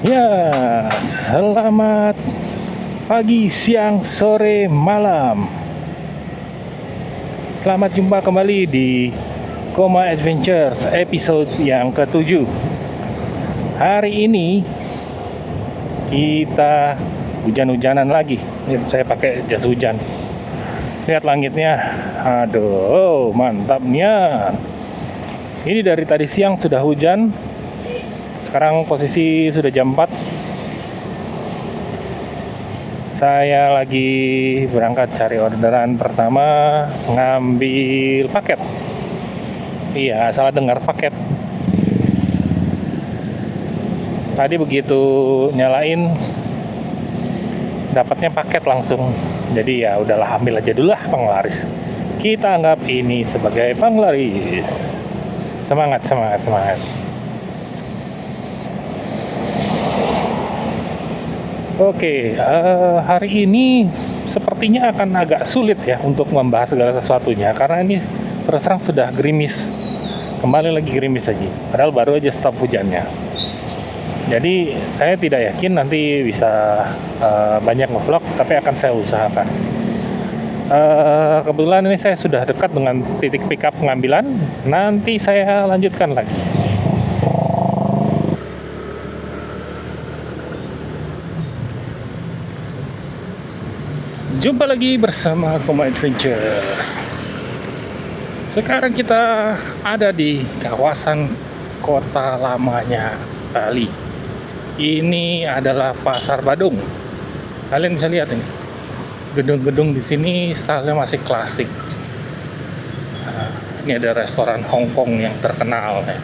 Ya, selamat pagi, siang, sore, malam. Selamat jumpa kembali di Koma Adventures episode yang ke-7. Hari ini kita hujan-hujanan lagi. Saya pakai jas hujan. Lihat langitnya. Aduh, mantapnya. Ini dari tadi siang sudah hujan. Sekarang posisi sudah jam 4. Saya lagi berangkat cari orderan pertama, ngambil paket. Iya, salah dengar, paket. Tadi begitu nyalain, dapatnya paket langsung. Jadi ya udahlah, ambil aja dulu lah, penglaris. Kita anggap ini sebagai penglaris. Semangat, semangat, semangat. Oke, hari ini sepertinya akan agak sulit ya untuk membahas segala sesuatunya karena ini terus terang sudah gerimis, kembali lagi gerimis aja. Padahal baru aja stop hujannya. Jadi saya tidak yakin nanti bisa banyak ngevlog, tapi akan saya usahakan. Kebetulan ini saya sudah dekat dengan titik pickup pengambilan. Nanti saya lanjutkan lagi. Jumpa lagi bersama Koma Adventure. Sekarang kita ada di kawasan kota lamanya Bali. Ini adalah Pasar Badung. Kalian bisa lihat ini. Gedung-gedung di sini stylenya masih klasik. Nah, ini ada restoran Hong Kong yang terkenal ya.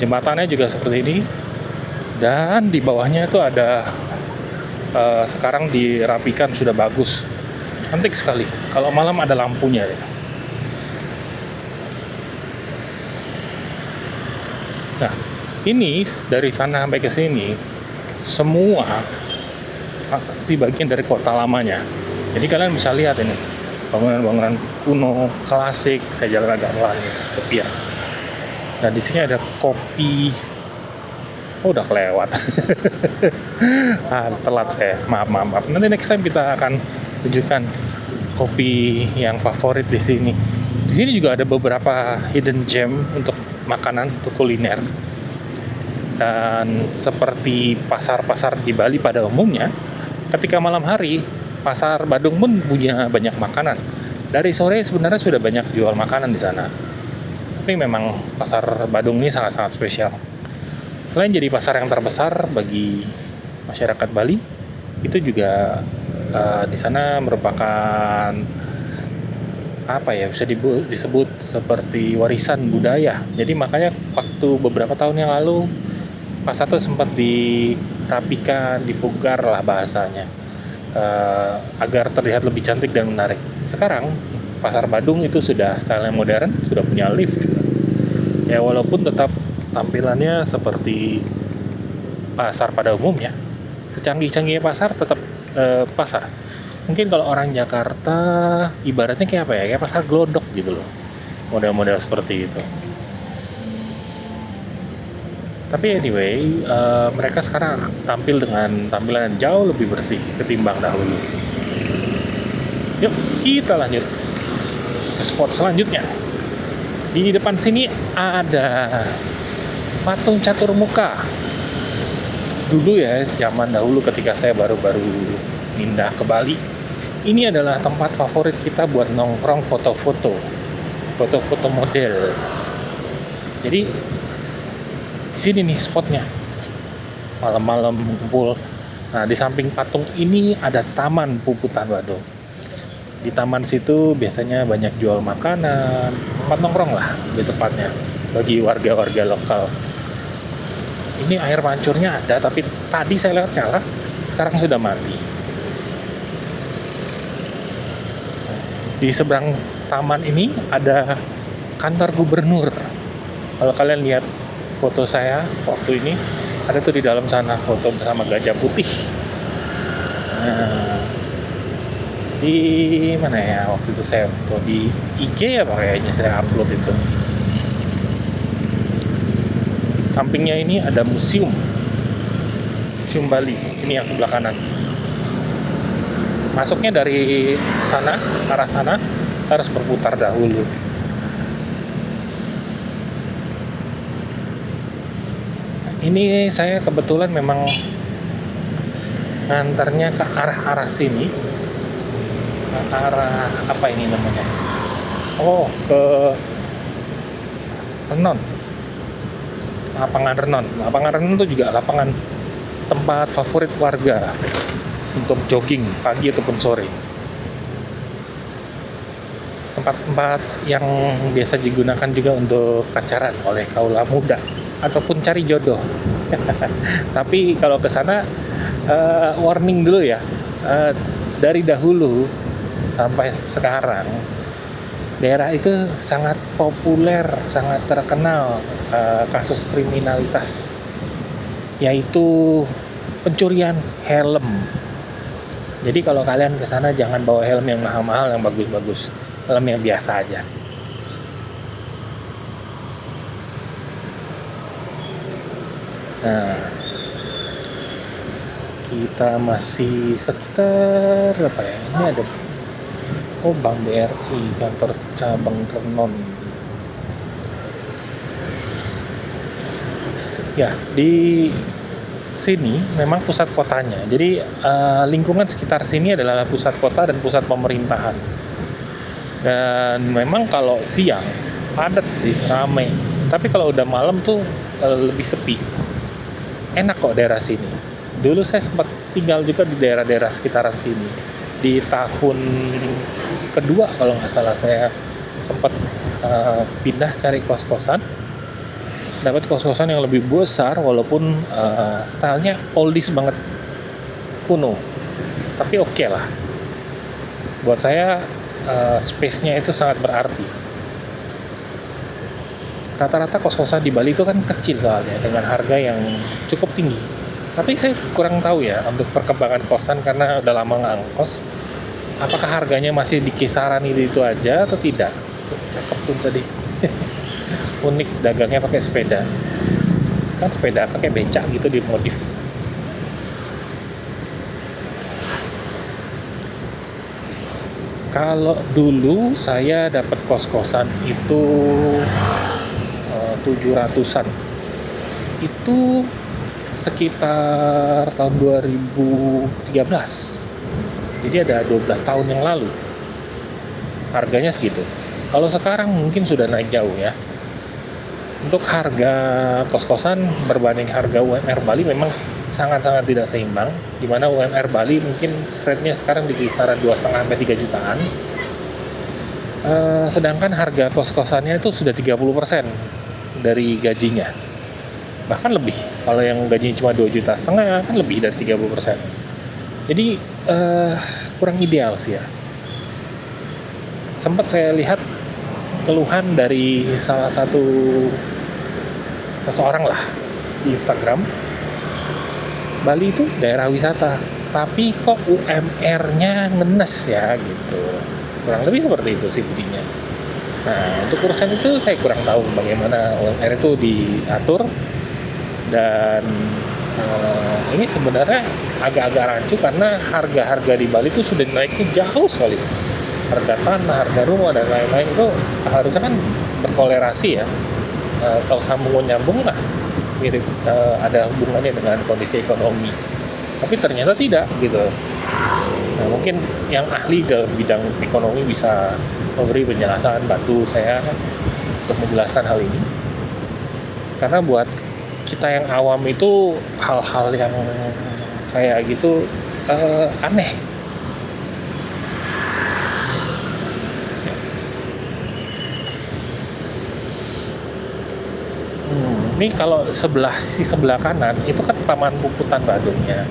Jembatannya juga seperti ini. Dan di bawahnya itu ada sekarang dirapikan, sudah bagus, cantik sekali. Kalau malam ada lampunya ya. Nah, ini dari sana sampai ke sini semua pasti bagian dari kota lamanya. Jadi kalian bisa lihat ini bangunan-bangunan kuno klasik. Saya jalan agak pelan ya, tepian. Nah, di sini ada kopi. Oh, udah kelewat. Telat saya. Maaf. Nanti next time kita akan tunjukkan kopi yang favorit di sini. Di sini juga ada beberapa hidden gem untuk makanan, untuk kuliner. Dan seperti pasar-pasar di Bali pada umumnya, ketika malam hari, Pasar Badung pun punya banyak makanan. Dari sore sebenarnya sudah banyak jual makanan di sana. Tapi memang Pasar Badung ini sangat-sangat spesial. Selain jadi pasar yang terbesar bagi masyarakat Bali, itu juga di sana merupakan apa ya, bisa disebut seperti warisan budaya. Jadi makanya waktu beberapa tahun yang lalu pasar itu sempat dirapikan, dipugar lah bahasanya, agar terlihat lebih cantik dan menarik. Sekarang Pasar Badung itu sudah style modern, sudah punya lift juga. Ya walaupun tetap tampilannya seperti pasar pada umumnya, secanggih-canggihnya pasar tetap pasar. Mungkin kalau orang Jakarta ibaratnya kayak apa ya, kayak pasar glodok gitu loh, model-model seperti itu. Tapi anyway, mereka sekarang tampil dengan tampilan yang jauh lebih bersih ketimbang dahulu. Yuk kita lanjut ke spot selanjutnya. Di depan sini ada patung catur muka. Dulu ya, zaman dahulu ketika saya baru-baru pindah ke Bali, ini adalah tempat favorit kita buat nongkrong foto-foto model. Jadi di sini nih spotnya, malam-malam kumpul. Nah, di samping patung ini ada taman Puputan Badung. Di taman situ biasanya banyak jual makanan, tempat nongkrong lah lebih tepatnya bagi warga-warga lokal. Ini air mancurnya ada, tapi tadi saya lewat nyala, sekarang sudah mati. Di seberang taman ini ada kantor gubernur. Kalau kalian lihat foto saya waktu ini, ada tuh di dalam sana foto bersama gajah putih. Nah, di mana ya waktu itu saya foto di IG ya, kayaknya saya upload itu. Sampingnya ini ada museum Bali, ini yang sebelah kanan. Masuknya dari sana, arah sana, harus berputar dahulu. Ini saya kebetulan memang ngantarnya ke arah-arah sini, ke arah apa ini namanya? Oh, ke Renon, lapangan Renon. Lapangan Renon itu juga lapangan tempat favorit warga untuk jogging pagi ataupun sore. Tempat-tempat yang biasa digunakan juga untuk pacaran oleh kaula muda ataupun cari jodoh. Tapi kalau ke sana warning dulu ya. Dari dahulu sampai sekarang daerah itu sangat populer, sangat terkenal kasus kriminalitas, yaitu pencurian helm. Jadi kalau kalian ke sana jangan bawa helm yang mahal-mahal, yang bagus-bagus. Helm yang biasa aja. Nah, kita masih sekitar apa ya? Ini ada Bank BRI, kantor cabang Renon. Ya, di sini memang pusat kotanya. Jadi lingkungan sekitar sini adalah pusat kota dan pusat pemerintahan. Dan memang kalau siang padat sih, ramai. Tapi kalau udah malam tuh lebih sepi. Enak kok daerah sini. Dulu saya sempat tinggal juga di daerah-daerah sekitaran sini. Di tahun kedua kalau nggak salah saya sempat pindah cari kos-kosan. Dapat kos-kosan yang lebih besar walaupun stylenya oldies banget, kuno, tapi oke lah buat saya. Space-nya itu sangat berarti. Rata-rata kos-kosan di Bali itu kan kecil soalnya, dengan harga yang cukup tinggi. Tapi saya kurang tahu ya untuk perkembangan kosan karena udah lama nggak ngekos, apakah harganya masih di kisaran itu aja atau tidak. Cakep tuh tadi. Unik, dagangnya pakai sepeda, kan sepeda pakai becak gitu di modif. Kalau dulu saya dapat kos-kosan itu 700-an, itu sekitar tahun 2013, jadi ada 12 tahun yang lalu harganya segitu. Kalau sekarang mungkin sudah naik jauh ya. Untuk harga kos-kosan berbanding harga UMR Bali memang sangat-sangat tidak seimbang, di mana UMR Bali mungkin rate-nya sekarang di kisaran 2,5-3 jutaan, sedangkan harga kos-kosannya itu sudah 30% dari gajinya, bahkan lebih. Kalau yang gajinya cuma 2,5 juta kan lebih dari 30%. Jadi kurang ideal sih ya. Sempat saya lihat keluhan dari salah satu seseorang lah di Instagram, Bali itu daerah wisata, tapi kok UMR-nya ngenes ya gitu. Kurang lebih seperti itu sih budinya. Nah, untuk urusan itu saya kurang tahu bagaimana UMR itu diatur. Dan ini sebenarnya agak-agak rancu karena harga-harga di Bali itu sudah naiknya jauh sekali. Harga tanah, harga rumah, dan lain-lain itu harusnya kan berkolerasi ya. Kalau sambung nyambung lah, mirip ada hubungannya dengan kondisi ekonomi. Tapi ternyata tidak gitu. Nah, mungkin yang ahli dalam bidang ekonomi bisa memberi penjelasan, bantu saya untuk menjelaskan hal ini. Karena buat kita yang awam itu hal-hal yang kayak gitu aneh. Ini kalau sisi sebelah kanan itu kan Taman Puputan Badungnya.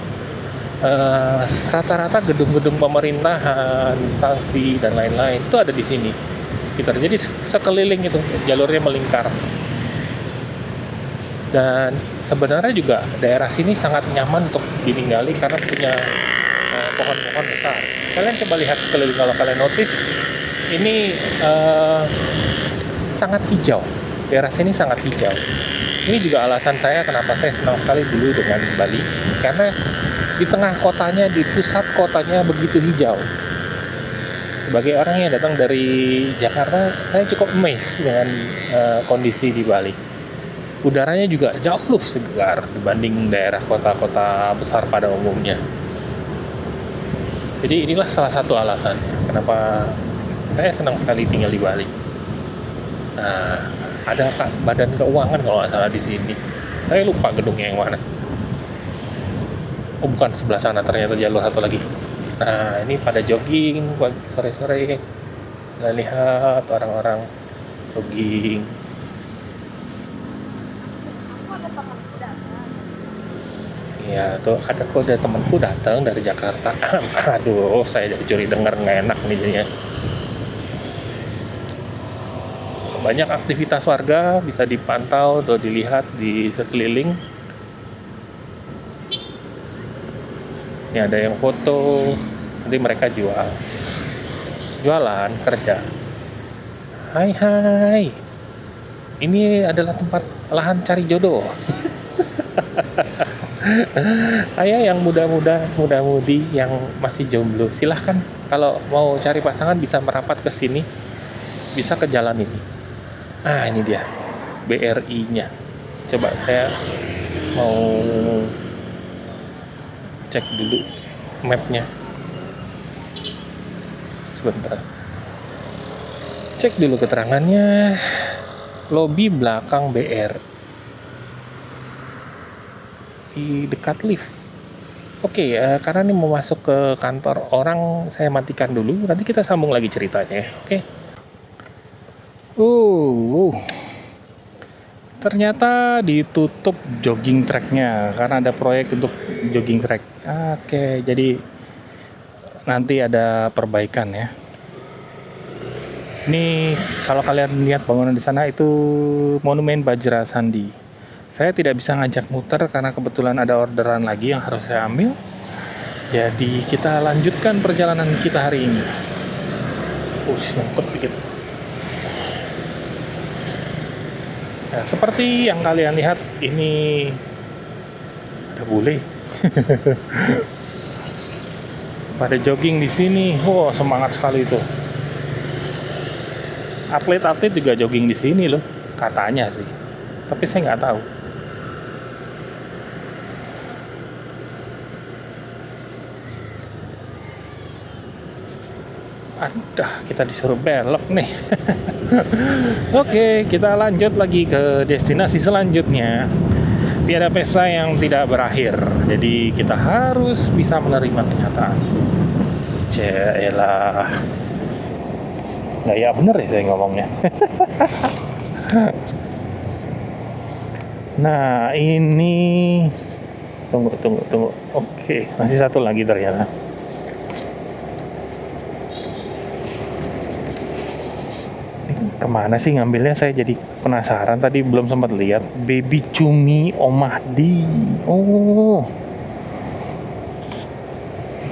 Rata-rata gedung-gedung pemerintahan, instansi dan lain-lain itu ada di sini sekitar. Jadi sekeliling itu jalurnya melingkar. Dan sebenarnya juga daerah sini sangat nyaman untuk ditinggali karena punya pohon-pohon besar. Kalian coba lihat sekeliling, kalau kalian notice ini sangat hijau. Daerah sini sangat hijau. Ini juga alasan saya kenapa saya senang sekali dulu dengan Bali, karena di tengah kotanya, di pusat kotanya begitu hijau. Sebagai orang yang datang dari Jakarta, saya cukup amazed dengan kondisi di Bali. Udaranya juga jauh segar dibanding daerah kota-kota besar pada umumnya. Jadi inilah salah satu alasan kenapa saya senang sekali tinggal di Bali. Nah, ada badan keuangan kalau nggak salah di sini. Saya lupa gedungnya yang mana. Oh bukan, sebelah sana ternyata jalur satu lagi. Nah ini pada jogging sore-sore. Kita lihat orang-orang jogging. Ya tuh ada kode temanku datang dari Jakarta. Aduh, saya jadi curi dengar, nggak enak nih jadinya. Banyak aktivitas warga bisa dipantau atau dilihat di sekeliling. Ini ada yang foto, nanti mereka jualan, kerja. Hai, ini adalah tempat lahan cari jodoh. Ayah yang muda-mudi yang masih jomblo, silahkan kalau mau cari pasangan bisa merapat ke sini, bisa ke jalan ini. Ah ini dia BRI-nya. Coba saya mau cek dulu mapnya. Sebentar. Cek dulu keterangannya. Lobi belakang BR. Di dekat lift. Oke, karena ini mau masuk ke kantor orang, saya matikan dulu. Nanti kita sambung lagi ceritanya. Oke. Ternyata ditutup jogging tracknya karena ada proyek untuk jogging track. Oke, jadi nanti ada perbaikan ya. Ini kalau kalian lihat bangunan di sana itu Monumen Bajra Sandi. Saya tidak bisa ngajak muter karena kebetulan ada orderan lagi yang harus saya ambil. Jadi kita lanjutkan perjalanan kita hari ini. Nyangkut dikit. Nah, seperti yang kalian lihat, ini ada bule. Pada jogging di sini. Wow, semangat sekali itu. Atlet-atlet juga jogging di sini loh, katanya sih. Tapi saya nggak tahu. Kita disuruh belok nih. Oke, kita lanjut lagi ke destinasi selanjutnya. Tiada pesta yang tidak berakhir, jadi kita harus bisa menerima kenyataan. Celah, nggak ya bener ya saya ngomongnya. Nah ini tunggu. Oke, masih satu lagi ternyata. Kemana sih ngambilnya, saya jadi penasaran, tadi belum sempat lihat. Baby Cumi Omahdi. Oh,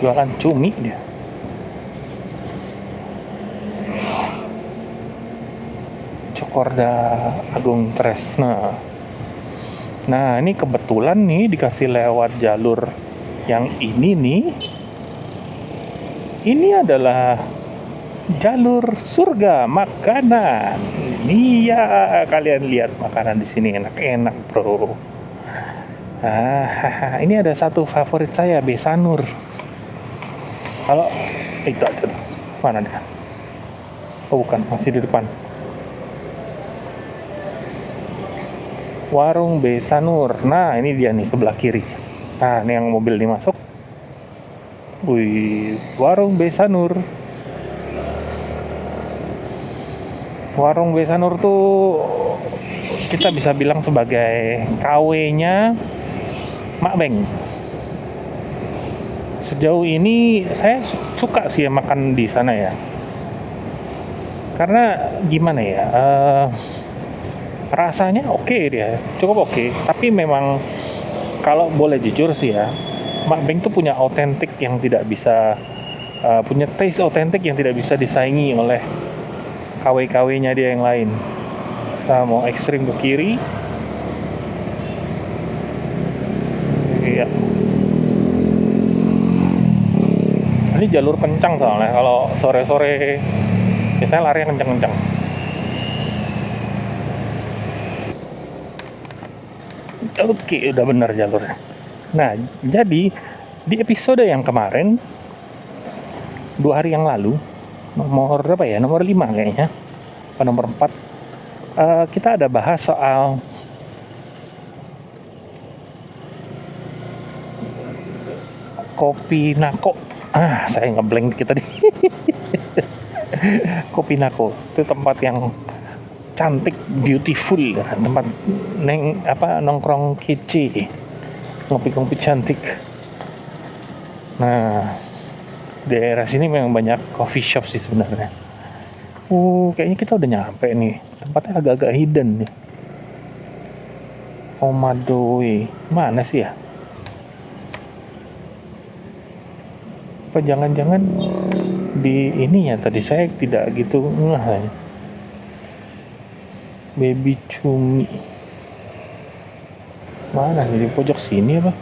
jualan cumi dia. Cokorda Agung Tresna. Nah ini kebetulan nih dikasih lewat jalur yang ini nih. Ini adalah jalur surga makanan. Iya, kalian lihat makanan di sini enak-enak, bro. Ini ada satu favorit saya, Besanur. Kalau itu ada mana dia? Oh bukan, masih di depan. Warung Besanur. Nah, ini dia nih sebelah kiri. Nah, ini yang mobil dimasuk. Wih, Warung Besanur. Warung Besanur tuh kita bisa bilang sebagai KW-nya Mak Beng. Sejauh ini saya suka sih makan di sana ya. Karena gimana ya? Rasanya oke dia, cukup oke. Tapi memang kalau boleh jujur sih ya, Mak Beng tuh punya otentik yang tidak bisa punya taste otentik yang tidak bisa disaingi oleh KW-KW-nya dia yang lain. Kita mau ekstrim ke kiri. Iya. Ini jalur kencang soalnya kalau sore-sore biasanya lari kencang-kencang. Oke, udah bener jalurnya. Nah, jadi di episode yang kemarin 2 hari yang lalu, nomor berapa ya? Nomor 5 kayaknya. Apa nomor 4? Kita ada bahas soal Kopi Nako. Saya ngeblank dikit tadi. Kopi Nako itu tempat yang cantik, beautiful, tempat nongkrong kece, ngopi-ngopi cantik. Nah, daerah sini memang banyak coffee shop sih sebenarnya. Kayaknya kita udah nyampe nih. Tempatnya agak-agak hidden nih. Omadoi, mana sih ya? Apa jangan-jangan di ini ya, tadi saya tidak gitu ngeh ya. Baby Cumi mana nih, di pojok sini apa?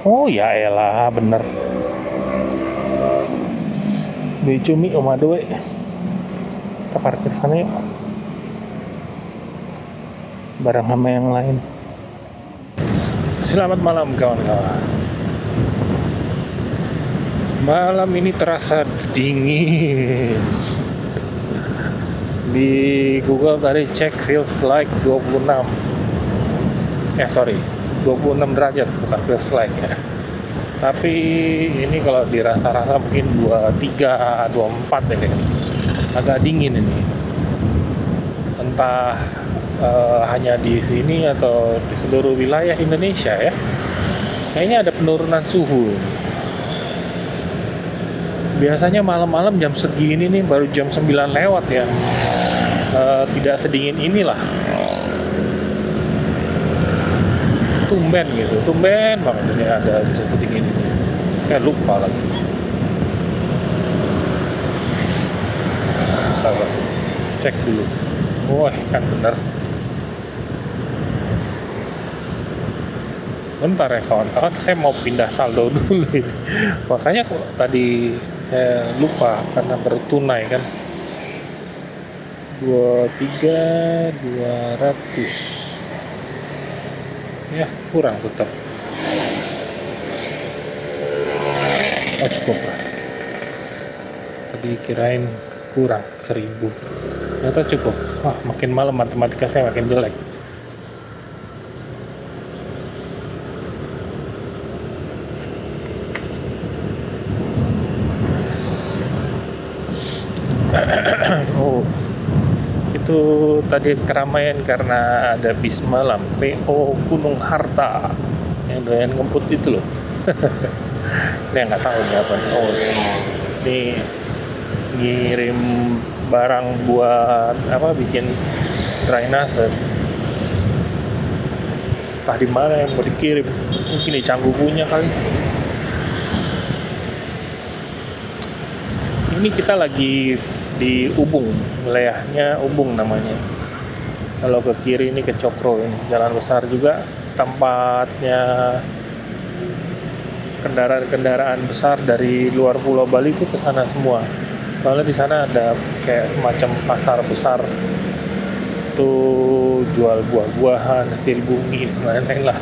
Oh ya elah, bener. Baby Cumi Omadoi. Kita parkir sana yuk, bareng sama yang lain. Selamat malam kawan-kawan. Malam ini terasa dingin. Di Google tadi cek feels like 26 derajat, bukan feels like ya. Tapi ini kalau dirasa-rasa mungkin 23, 24 ini. Agak dingin ini. Entah hanya di sini atau di seluruh wilayah Indonesia ya. Kayaknya ada penurunan suhu. Biasanya malam-malam jam segini nih, baru jam 9 lewat ya, tidak sedingin inilah. Tumben banget ini ada bisa sedingin ini. Saya lupa lagi. Bentar, cek dulu. Wah, kan bener. Bentar ya kawan-kawan, saya mau pindah saldo dulu ini. Makanya kok tadi saya lupa karena bertunai kan. 200 ya, kurang tetap. Oh cukup lah, tadi kirain kurang 1000, ternyata cukup. Wah, makin malam matematika saya makin jelek. Oh, itu tadi keramaian karena ada bis malam PO Gunung Harta yang doyan ngemput itu loh. Saya nggak tahu nih apa. Oh, ini ngirim barang buat apa, bikin drainase. Entah di mana yang mau dikirim, mungkin di Canggubunya kali. Ini kita lagi di Ubung, wilayahnya Ubung namanya. Kalau ke kiri ini ke Cokro, ini jalan besar juga, tempatnya kendaraan-kendaraan besar dari luar Pulau Bali itu ke sana semua. Soalnya di sana ada kayak semacam pasar besar, tuh jual buah-buahan, hasil bumi, dan lain-lain lah.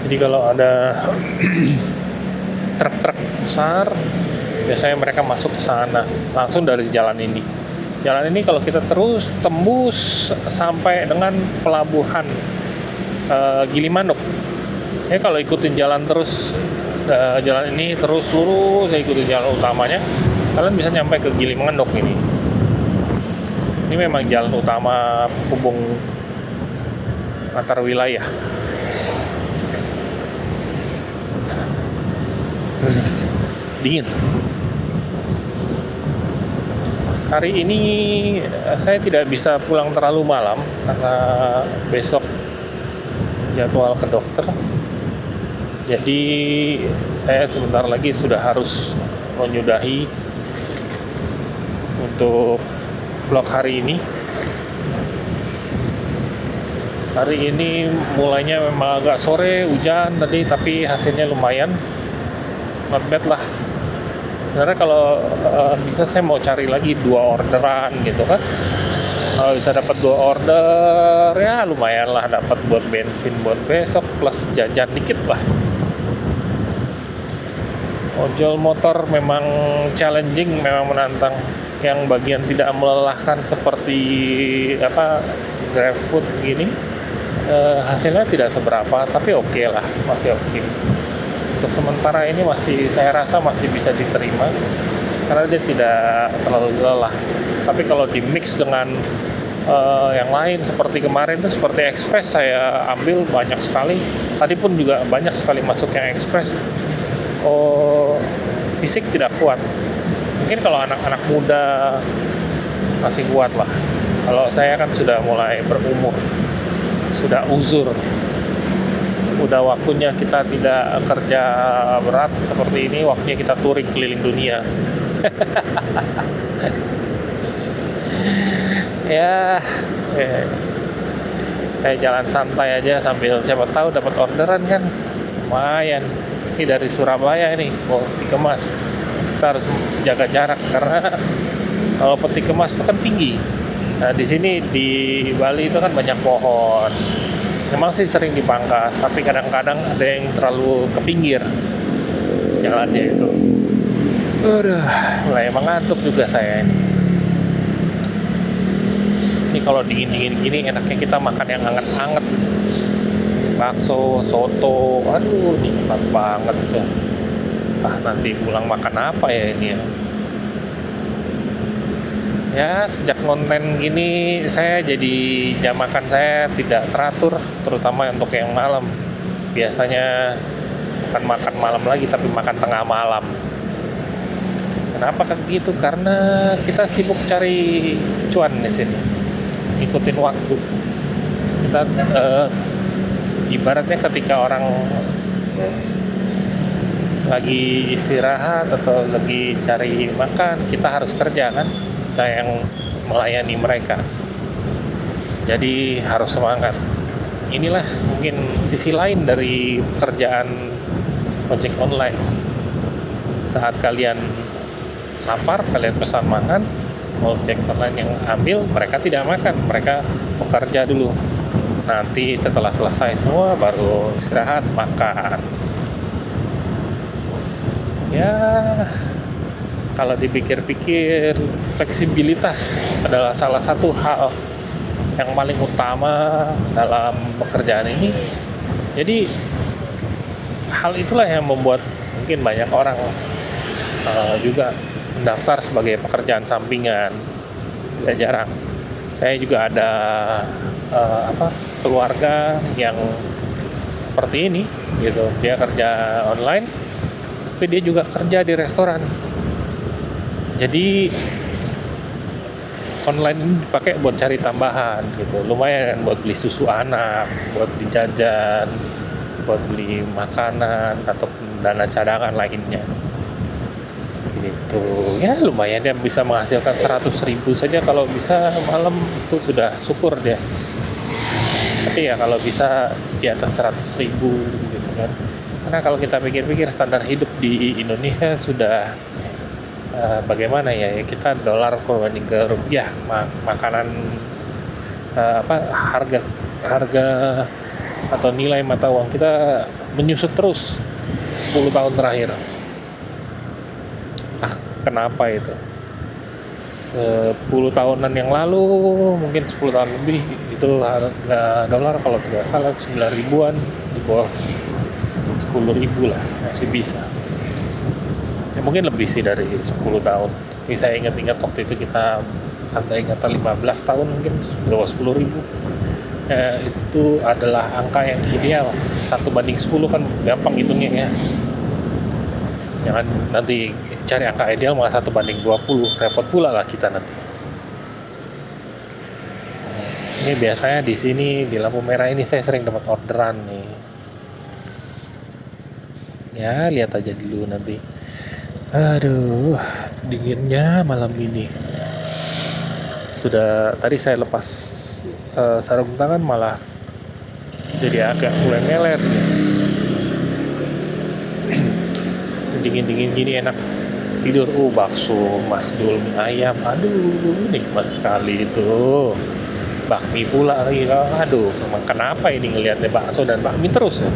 Jadi kalau ada truk-truk besar, biasanya mereka masuk ke sana langsung dari jalan ini. Jalan ini kalau kita terus tembus sampai dengan pelabuhan Gilimanuk. Ya kalau ikutin jalan terus, jalan ini terus lurus, saya ikutin jalan utamanya, kalian bisa nyampe ke Gilimanuk ini. Ini memang jalan utama hubung antar wilayah. Dingin. Hari ini saya tidak bisa pulang terlalu malam karena besok jadwal ke dokter. Jadi saya sebentar lagi sudah harus menyudahi untuk vlog hari ini. Hari ini mulainya memang agak sore, hujan tadi, tapi hasilnya lumayan, not bad lah. Sebenarnya kalau bisa saya mau cari lagi 2 orderan gitu kan. Kalau bisa dapat 2 order ya lumayan lah, dapat buat bensin buat besok plus jajan dikit lah. Ojol motor memang challenging, memang menantang. Yang bagian tidak melelahkan seperti apa GrabFood gini, hasilnya tidak seberapa, tapi oke lah, masih oke. Untuk sementara ini masih, saya rasa masih bisa diterima karena dia tidak terlalu lelah. Tapi kalau di mix dengan yang lain seperti kemarin tuh, seperti Express saya ambil banyak sekali. Tadi pun juga banyak sekali masuk yang Express. Fisik tidak kuat. Mungkin kalau anak-anak muda masih kuat lah. Kalau saya kan sudah mulai berumur, sudah uzur, udah waktunya kita tidak kerja berat seperti ini, waktunya kita touring keliling dunia. Ya, saya jalan santai aja sambil siapa tahu dapat orderan kan, lumayan. Ini dari Surabaya ini, mau peti kemas. Kita harus jaga jarak karena kalau peti kemas itu kan tinggi. Nah, di sini di Bali itu kan banyak pohon. Memang sih sering dipangkas, tapi kadang-kadang ada yang terlalu ke pinggir jalannya itu. Udah, mulai mengantuk juga saya ini. Ini kalau dingin-dingin gini enaknya kita makan yang anget-anget. Bakso, soto, aduh nikmat banget tuh. Entah nanti pulang makan apa ya ini ya. Ya sejak konten gini saya jadi jam makan saya tidak teratur, terutama untuk yang malam. Biasanya bukan makan malam lagi tapi makan tengah malam. Kenapa kayak gitu? Karena kita sibuk cari cuan di sini, ikutin waktu. Kita ibaratnya ketika orang lagi istirahat atau lagi cari makan, kita harus kerja kan, kita yang melayani mereka, jadi harus semangat. Inilah mungkin sisi lain dari pekerjaan ojek online. Saat kalian lapar, kalian pesan makan, ojek online yang ambil, mereka tidak makan, mereka bekerja dulu. Nanti setelah selesai semua baru istirahat makan. Ya, kalau dipikir-pikir fleksibilitas adalah salah satu hal yang paling utama dalam pekerjaan ini. Jadi hal itulah yang membuat mungkin banyak orang juga mendaftar sebagai pekerjaan sampingan. Tidak jarang. Saya juga ada keluarga yang seperti ini gitu, dia kerja online tapi dia juga kerja di restoran, jadi online ini dipakai buat cari tambahan gitu, lumayan buat beli susu anak, buat beli jajan, buat beli makanan atau dana cadangan lainnya gitu. Ya lumayan, dia bisa menghasilkan 100.000 saja kalau bisa malam, itu sudah syukur dia. Tapi ya kalau bisa di atas 100.000 gitu kan. Karena kalau kita pikir-pikir standar hidup di Indonesia sudah bagaimana ya, kita dolar berbanding ke rupiah, makanan harga atau nilai mata uang kita menyusut terus 10 tahun terakhir. Kenapa itu? 10 tahunan yang lalu, mungkin 10 tahun lebih, itu harga dolar kalau tidak salah 9 ribuan, di bawah 10 ribu lah, masih bisa. Ya mungkin lebih sih dari 10 tahun. Tapi saya ingat-ingat waktu itu kita andai kata 15 tahun mungkin di bawah 10 ribu. Itu adalah angka yang ideal. 1/10 kan gampang hitungnya ya. Jangan nanti cari angka ideal malah 1/20, repot pula lah kita nanti. Ini biasanya di sini di lampu merah ini saya sering dapat orderan nih. Ya lihat aja dulu nanti. Aduh, dinginnya malam ini. Sudah tadi saya lepas sarung tangan malah jadi agak mulai meler nih. Dingin-dingin gini enak tidur. Bakso Masdul mie ayam, aduh nikmat sekali itu. Bakmi pula lagi, aduh makan apa ini ngelihatnya bakso dan bakmi terus ya.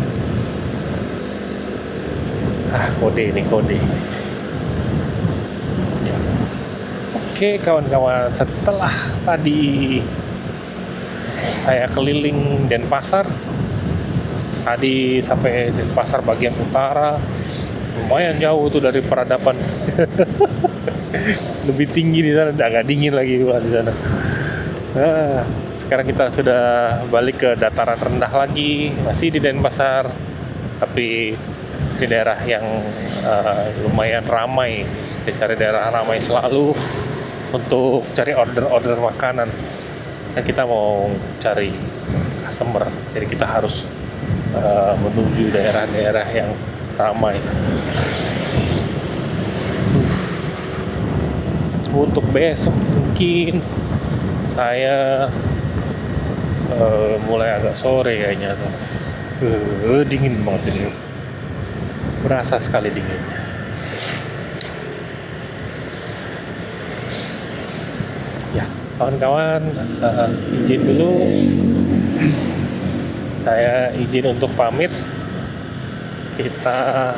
Kode ini kode ya. Oke kawan-kawan, setelah tadi saya keliling Denpasar, tadi sampai Denpasar bagian utara, lumayan jauh tuh dari peradaban. Lebih tinggi di sana, agak dingin lagi di sana. Sekarang kita sudah balik ke dataran rendah lagi, masih di Denpasar, tapi di daerah yang lumayan ramai. Kita cari daerah ramai selalu untuk cari order makanan. Dan kita mau cari customer, jadi kita harus menuju daerah-daerah yang ramai. Untuk besok mungkin saya mulai agak sore kayaknya tuh. Dingin banget ini, berasa sekali dinginnya. Ya kawan-kawan, izin dulu, saya izin untuk pamit. Kita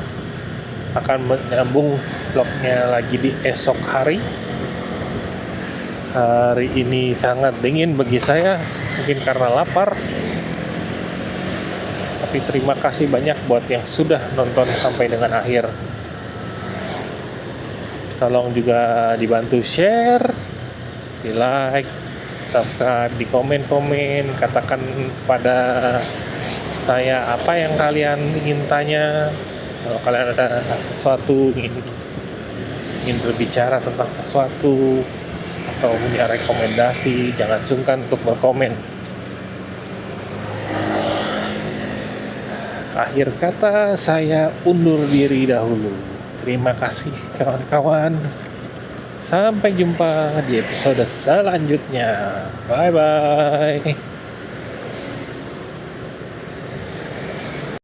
akan menyambung vlognya lagi di esok hari. Hari ini sangat dingin bagi saya, mungkin karena lapar. Tapi terima kasih banyak buat yang sudah nonton sampai dengan akhir. Tolong juga dibantu share, di like, subscribe, di komen-komen, katakan pada saya apa yang kalian ingin tanya. Kalau kalian ada sesuatu, ingin berbicara tentang sesuatu atau punya rekomendasi, jangan sungkan untuk berkomen. Akhir kata, saya undur diri dahulu. Terima kasih kawan-kawan. Sampai jumpa di episode selanjutnya. Bye bye.